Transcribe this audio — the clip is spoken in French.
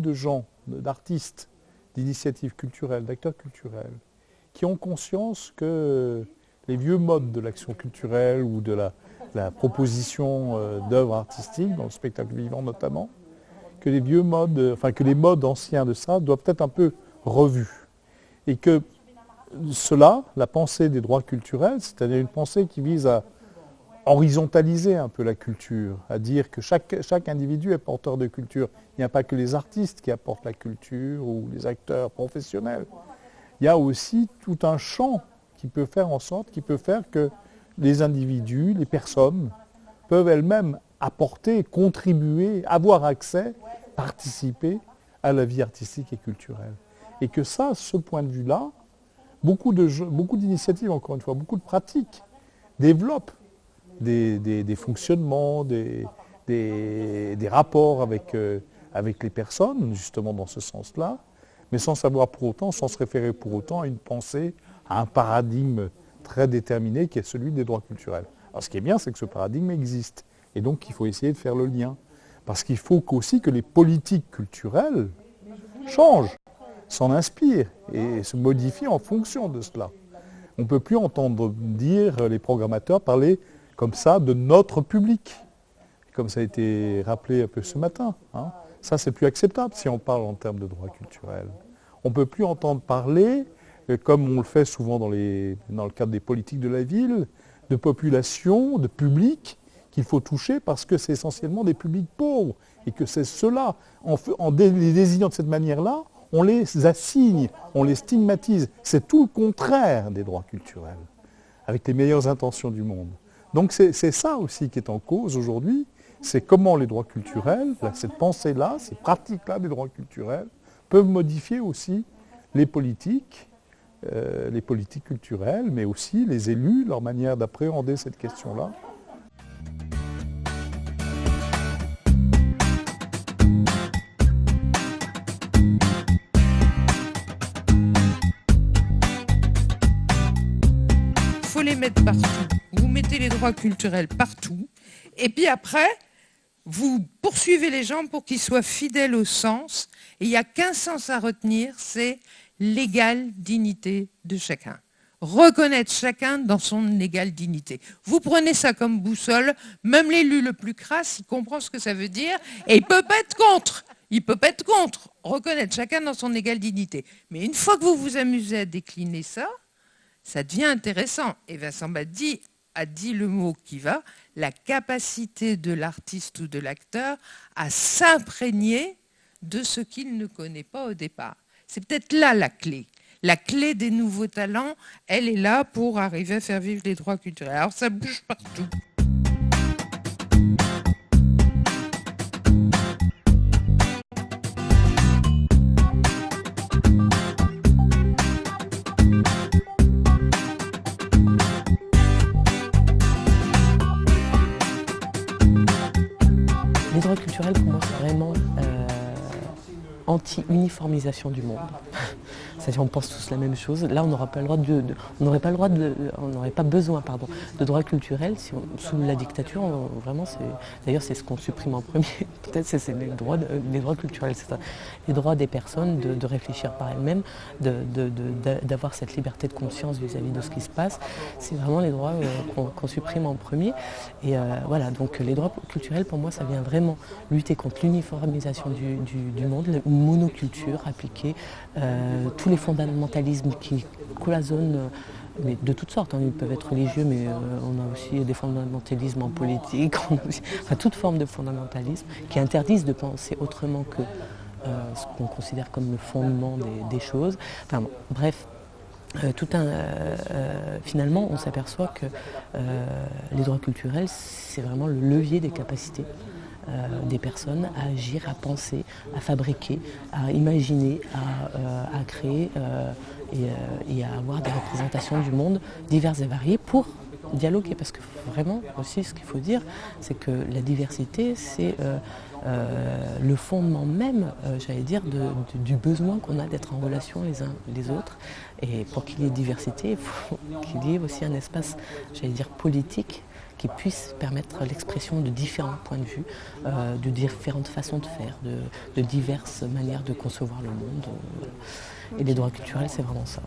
de gens, d'artistes, d'initiatives culturelles, d'acteurs culturels, qui ont conscience que les vieux modes de l'action culturelle ou de la proposition d'œuvres artistiques, dans le spectacle vivant notamment, que les vieux modes, que les modes anciens de ça doivent être un peu revus. Et que cela, la pensée des droits culturels, c'est-à-dire une pensée qui vise à horizontaliser un peu la culture, à dire que chaque individu est porteur de culture. Il n'y a pas que les artistes qui apportent la culture ou les acteurs professionnels. Il y a aussi tout un champ qui peut faire que les individus, les personnes, peuvent elles-mêmes apporter, contribuer, avoir accès, participer à la vie artistique et culturelle. Et que ça, ce point de vue-là, beaucoup d'initiatives, encore une fois, beaucoup de pratiques développent des fonctionnements, des rapports avec les personnes, justement dans ce sens-là, mais sans savoir pour autant, sans se référer pour autant à une pensée, à un paradigme très déterminé qui est celui des droits culturels. Alors ce qui est bien, c'est que ce paradigme existe. Et donc il faut essayer de faire le lien. Parce qu'il faut aussi que les politiques culturelles changent, s'en inspirent et se modifient en fonction de cela. On ne peut plus entendre dire les programmateurs parler comme ça de notre public, comme ça a été rappelé un peu ce matin. Ça, c'est plus acceptable si on parle en termes de droits culturels. On ne peut plus entendre parler, comme on le fait souvent dans le cadre des politiques de la ville, de population, de public qu'il faut toucher parce que c'est essentiellement des publics pauvres et que c'est ceux-là, en les désignant de cette manière-là, on les assigne, on les stigmatise. C'est tout le contraire des droits culturels, avec les meilleures intentions du monde. Donc c'est ça aussi qui est en cause aujourd'hui, c'est comment les droits culturels, cette pensée-là, ces pratiques-là des droits culturels, peuvent modifier aussi les politiques culturelles, mais aussi les élus, leur manière d'appréhender cette question-là. Il faut les mettre partout. Vous mettez les droits culturels partout, et puis après, vous poursuivez les gens pour qu'ils soient fidèles au sens. Et il n'y a qu'un sens à retenir, c'est l'égale dignité de chacun. Reconnaître chacun dans son égale dignité. Vous prenez ça comme boussole, même l'élu le plus crasse, il comprend ce que ça veut dire, et il ne peut pas être contre. Il ne peut pas être contre. Reconnaître chacun dans son égale dignité. Mais une fois que vous vous amusez à décliner ça, ça devient intéressant. Et Vincent Badi a dit le mot qui va, la capacité de l'artiste ou de l'acteur à s'imprégner de ce qu'il ne connaît pas au départ. C'est peut-être là la clé. La clé des nouveaux talents, elle est là pour arriver à faire vivre les droits culturels. Alors ça bouge partout. Les droits culturels, pour moi, c'est vraiment anti-uniformisation du monde. C'est-à-dire on pense tous la même chose. Là, on n'aurait pas besoin de droits culturels sous la dictature. Vraiment, d'ailleurs, c'est ce qu'on supprime en premier. Peut-être c'est les droits culturels, c'est ça. Les droits des personnes de réfléchir par elles-mêmes, d'avoir cette liberté de conscience vis-à-vis de ce qui se passe. C'est vraiment les droits qu'on supprime en premier. Et voilà, donc les droits culturels, pour moi, ça vient vraiment lutter contre l'uniformisation du monde, la monoculture appliquée, tous les fondamentalismes qui cloisonnent, mais de toutes sortes, ils peuvent être religieux, mais on a aussi des fondamentalismes en politique, toute forme de fondamentalisme qui interdisent de penser autrement que ce qu'on considère comme le fondement des choses. Enfin, bon, bref. Finalement, on s'aperçoit que les droits culturels, c'est vraiment le levier des capacités des personnes à agir, à penser, à fabriquer, à imaginer, à créer et à avoir des représentations du monde diverses et variées pour dialoguer. Parce que vraiment aussi, ce qu'il faut dire, c'est que la diversité, c'est le fondement même, j'allais dire, du besoin qu'on a d'être en relation les uns les autres. Et pour qu'il y ait diversité, il faut qu'il y ait aussi un espace, j'allais dire, politique, qui puisse permettre l'expression de différents points de vue, de différentes façons de faire, de diverses manières de concevoir le monde. Et les droits culturels, c'est vraiment ça.